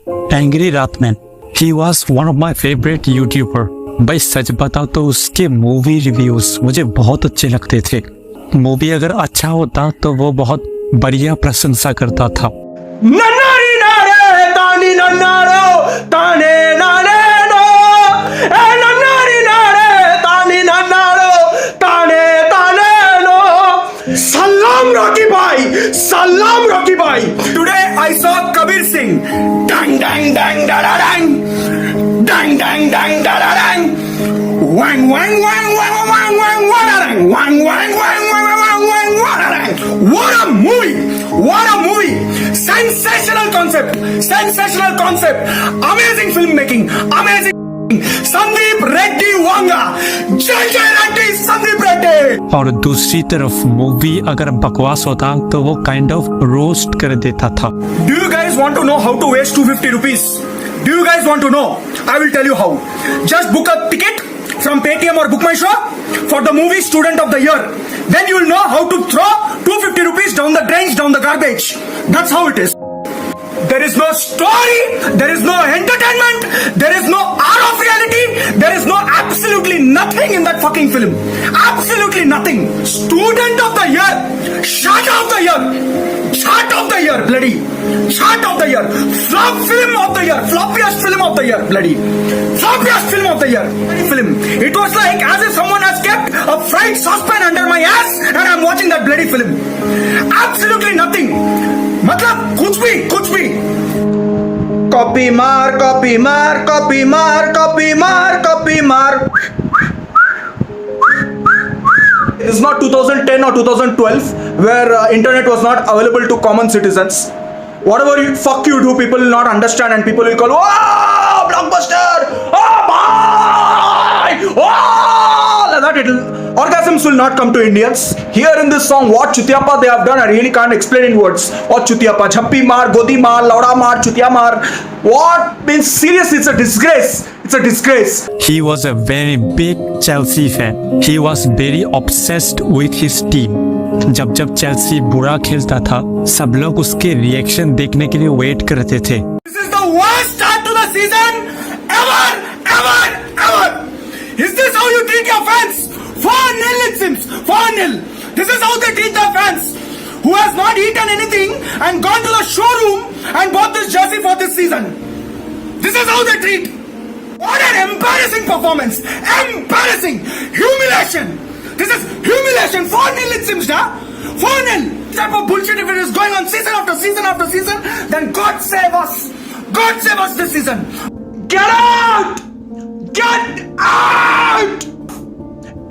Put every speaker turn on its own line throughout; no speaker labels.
Angry rantman, he was one of my favourite YouTuber. भाई सच बताओ तो उसके मूवी रिव्यूज मुझे बहुत अच्छे लगते थे। मूवी अगर अच्छा होता तो वो बहुत बढ़िया प्रशंसा करता था।
नन्नारी नारे तानी नन्नारो ताने नाने नो ए नन्नारी नारे तानी नन्नारो ताने ताने नो सलाम रॉकी भाई today I saw Kabir Singh डंग डंग डंग डा डंग डंग डंग डंग डा डंग वांग वांग वांग वांग वांग वांग वांग वांग वांग वांग वांग वांग वांग what a movie sensational concept amazing filmmaking amazing Sandeep Reddy Vanga जय रेड्डी संदीप रेड्डी।
और दूसरी तरफ मूवी अगर बकवास होता तो वो काइंड ऑफ रोस्ट कर देता था।
Do you guys want to know how to waste 250 rupees? Do you guys want to know? I will tell you how. Just book a ticket from Paytm or Book My Show for the movie Student of the Year. Then you will know how to throw 250 rupees down the drains, down the garbage. That's how it is. There is no story, there is no entertainment, there is no art of reality, there is no absolutely nothing in that fucking film. Absolutely nothing. Student of the Year, Shot of the Year, bloody. Shot of the Year, Flop Film of the Year, Floppiest Film of the Year, bloody. Floppiest Film of the Year. Film. It was like as if someone has kept a fried saucepan under my ass and I'm watching that bloody film. Absolutely nothing. मतलब कुछ भी copy मार It's not 2010 or 2012 where internet was not available to common citizens. Whatever fuck you do, people will not understand and people will call, oh, blockbuster, oh, bhai, oh, like that orgasms will not come to Indians. Here in this song, what Chutiapa they have done, I really can't explain in words. What Chutiapa, Jhappi maar, Godi maar, Lauda maar, Chutia maar. What means seriously, it's a disgrace. It's a disgrace.
He was a very big Chelsea fan. He was very obsessed with his team. जब Chelsea बुरा खेलता था सब लोग उसके reaction देखने के लिए वेट करते थे।
This is the worst start to the season ever. Is this how you treat your fans? 4-0 it seems. 4-0. This is how they treat their fans who has not eaten anything and gone to the showroom and bought this jersey for this season. This is how they treat. What an embarrassing performance. Embarrassing. Humiliation. This is humiliation. 4-0 it seems, huh? 4-0. This type of bullshit, if it is going on season after season, then God save us. God save us this season. Get out! Get out!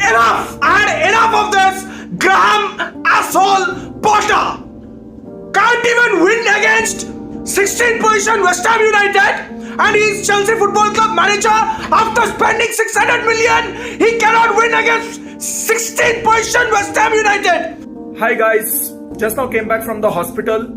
Enough! I had enough of this Graham asshole Potter. Can't even win against 16th position West Ham United. And he's Chelsea Football Club manager. After spending 600 million, he cannot win against 16th position West Ham United. Hi guys, just now came back from the hospital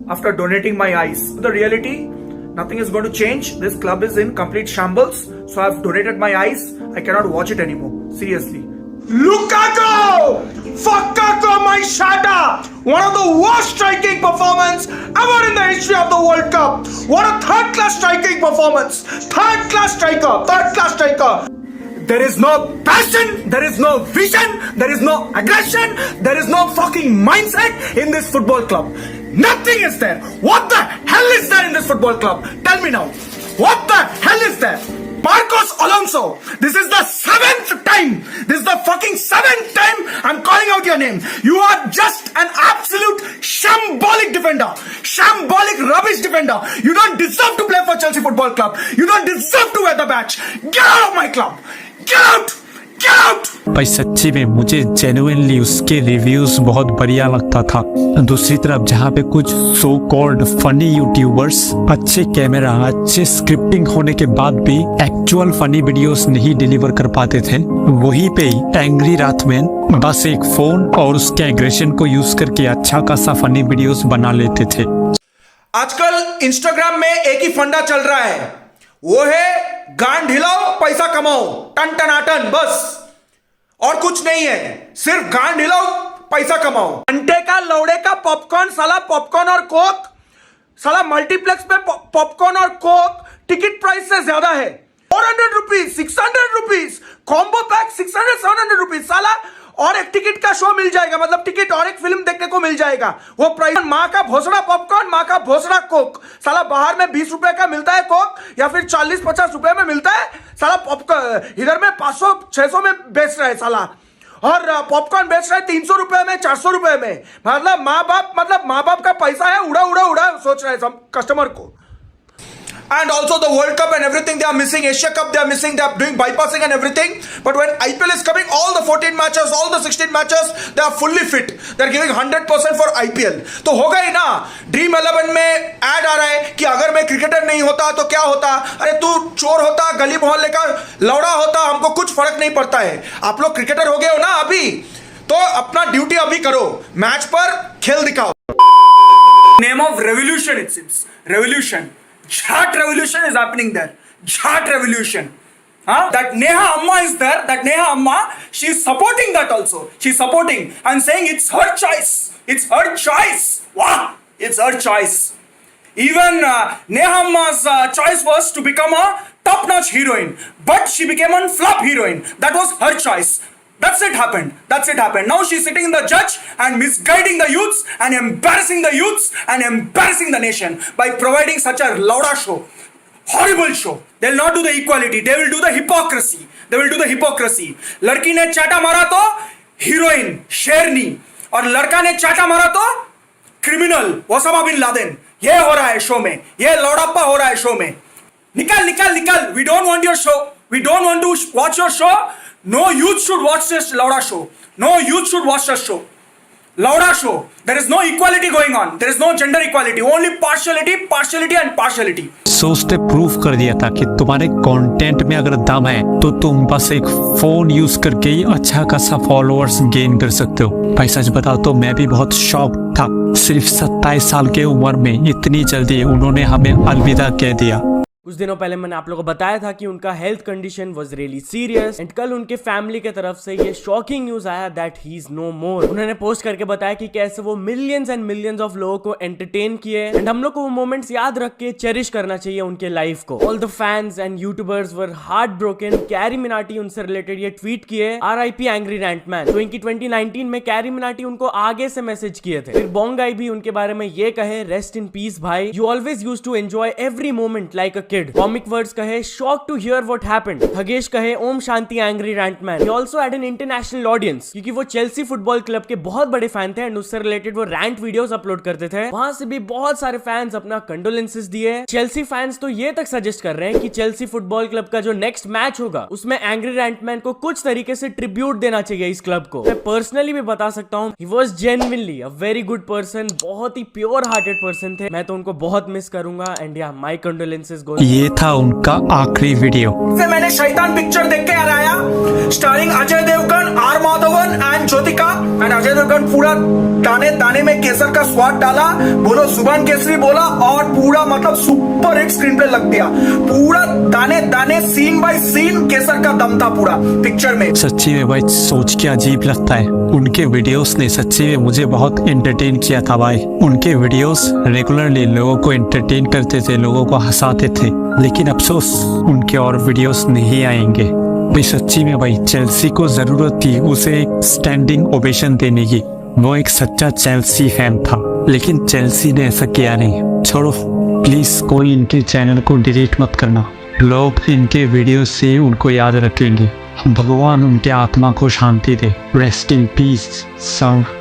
after donating my eyes. The reality, nothing is going to change. This club is in complete shambles. So I've donated my eyes. I cannot watch it anymore. Seriously. Lukaku! Fukaku, my shatter! One of the worst striking performance ever in the history of the World Cup. What a third-class striking performance. Third-class striker. There is no passion, there is no vision, there is no aggression, there is no fucking mindset in this football club. Nothing is there. What the hell is there in this football club? Tell me now. What the hell is there? Marcos Alonso, this is the 7th time. This is the fucking 7th time I'm calling out your name. You are just an absolute shambolic defender. Shambolic rubbish defender. You don't deserve to play for Chelsea Football Club. You don't deserve to wear the badge. Get out of my club. Get out. Get out.
भाई सच्ची में मुझे genuinely उसके reviews बहुत बढ़िया लगता था। दूसरी तरफ जहाँ पे कुछ सो कॉल्ड फनी यूट्यूबर्स अच्छे कैमरा अच्छे स्क्रिप्टिंग होने के बाद भी एक्चुअल फनी वीडियोस नहीं डिलीवर कर पाते थे, वहीं पे एंग्री रातमैन बस एक फोन और उसके एग्रेशन को यूज करके अच्छा खासा फनी वीडियोस बना लेते थे।
आजकल इंस्टाग्राम में एक ही फंडा चल रहा है, वो है गांड हिलाओ पैसा कमाओ, टन टनाटन, बस और कुछ नहीं है। सिर्फ गांड हिलाओ पैसा कमाओ। घंटे का लौड़े का पॉपकॉर्न, साला पॉपकॉर्न और कोक साला मल्टीप्लेक्स में पॉपकॉर्न और कोक टिकट प्राइस से ज्यादा है। 400 rupees, 600 rupees, combo pack 600 700 rupees. साला और एक टिकट का शो मिल जाएगा, मतलब टिकट और एक फिल्म देखने को मिल जाएगा। वो प्राइस माँ का भोसड़ा पॉपकॉर्न, माँ का भोसड़ा कोक। साला बाहर में 20 रुपए का मिलता है कोक, या फिर 40-50 रुपए में मिलता है साला पॉपकॉर्न। इधर में 500-600 में बेच रहा है साला, और पॉपकॉर्न बेच रहा है 300 रुपए में, 400 रुपए में। मतलब माँ बाप का पैसा है, उड़ा सोच रहा है सब कस्टमर को। And also the World Cup and everything they are missing, Asia Cup they are missing, they are doing bypassing and everything. But when IPL is coming, all the 14 matches, all the 16 matches, they are fully fit. They are giving 100% for IPL. तो होगा ही ना। Dream 11 में add आ रहा है कि अगर मैं cricketer नहीं होता तो क्या होता। अरे तू चोर होता, गली मोहल्ले का लौड़ा होता, हमको कुछ फर्क नहीं पड़ता है। आप लोग क्रिकेटर हो गए हो ना अभी, तो अपना ड्यूटी अभी करो, मैच पर खेल दिखाओ। Name of revolution it seems. Revolution. Jhat revolution is happening there. Jhat revolution. That Neha Amma is there. That Neha Amma, she's supporting that also. She's supporting and saying it's her choice. It's her choice. Wow, it's her choice. Even Neha Amma's choice was to become a top-notch heroine, but she became a flop heroine. That was her choice. That's it happened. Now she's sitting in the judge and misguiding the youths and embarrassing the youths and embarrassing the nation by providing such a lauda show. Horrible show. They'll not do the equality. They will do the hypocrisy. लड़की ने चाटा मारा तो heroine शेरनी, और लड़का ने चाटा मारा तो क्रिमिनल ओसामा बिन लादेन। ये हो रहा है शो में, ये लौड़ापा हो रहा है शो में। निकल। We don't want your show. We don't want to watch your show. No youth should watch this Lauda show. No youth should watch this show. Lauda show. There is no equality going on. There is no gender equality. Only partiality and partiality.
सोचते prove कर दिया था कि तुम्हारे content में अगर दम है तो तुम बस एक फोन यूज करके ही अच्छा खासा फॉलोअर्स गेन कर सकते हो। भाई सच बताओ तो मैं भी बहुत शॉक था। सिर्फ 27 साल के उम्र में इतनी जल्दी उन्होंने हमें अलविदा कह दिया।
कुछ दिनों पहले मैंने आप लोगों को बताया था कि उनका health condition was really serious, and कल उनके फैमिली की तरफ से ये शॉकिंग न्यूज आया दैट ही इज नो मोर। उन्होंने पोस्ट करके बताया कि कैसे वो मिलियंस एंड मिलियंस ऑफ लोगों को एंटरटेन किए, एंड हम लोग को वो मोमेंट्स याद रख के चेरिश करना चाहिए उनके लाइफ को। All the fans and YouTubers were heart broken. Carry Minati उनसे रिलेटेड ये ट्वीट किए, RIP एंग्री रैंटमैन। तो इनकी 2019 में कैरी मिनाटी उनको आगे से मैसेज किए थे। फिर बोंगाई भी उनके बारे में ये कहे, रेस्ट इन पीस भाई, you always used to enjoy every moment like a kid. Comic words कहे, shock to hear what happened. Khagesh कहे, ओम शांति angry rantman. He also had an international audience, क्योंकि वो चेल्सी फुटबॉल क्लब के बहुत बड़े फैन थे, एंड उससे रिलेटेड वो रैंट वीडियोस अपलोड करते थे। वहां से भी बहुत सारे फैंस अपना कंडोलेंसेस दिए। चेल्सी फैंस तो ये तक सजेस्ट कर रहे हैं कि चेल्सी फुटबॉल क्लब का जो नेक्स्ट मैच होगा उसमें एंग्री रैंटमैन को कुछ तरीके से ट्रिब्यूट देना चाहिए इस क्लब को। मैं पर्सनली भी बता सकता हूँ, he was genuinely a very good person, बहुत ही प्योर हार्टेड पर्सन थे। मैं तो उनको बहुत मिस करूंगा, एंड या माय कंडोलेंसेस गो।
ये था उनका आखिरी वीडियो।
फिर मैंने शैतान पिक्चर देख के आया, starring Ajay Devgn, R Madhavan and Jyothika. And Ajay Devgn पूरा दाने दाने में केसर का स्वाद डाला, बोलो जुबान केसरी बोला, और पूरा मतलब सुपर हिट स्क्रीन प्ले लग गया। पूरा दाने दाने सीन बाय सीन केसर का दम था पूरा पिक्चर में।
सच्ची में भाई सोच के अजीब लगता है। उनके वीडियोस ने सच्ची में मुझे बहुत एंटरटेन किया था भाई। उनके वीडियोस रेगुलरली लोगों को एंटरटेन करते थे, लोगों को हंसाते थे, लेकिन अफसोस उनके और वीडियोस नहीं आएंगे। भाई सच्ची में भाई चेल्सी को जरूरत थी उसे एक स्टैंडिंग ओवेशन देने की। वो एक सच्चा चेल्सी फैन था, लेकिन चेल्सी ने ऐसा किया नहीं। छोड़ो प्लीज, कोई इनके चैनल को डिलीट मत करना। लोग इनके वीडियो से उनको याद रखेंगे। भगवान उनके आत्मा को शांति दे। Rest in peace sir.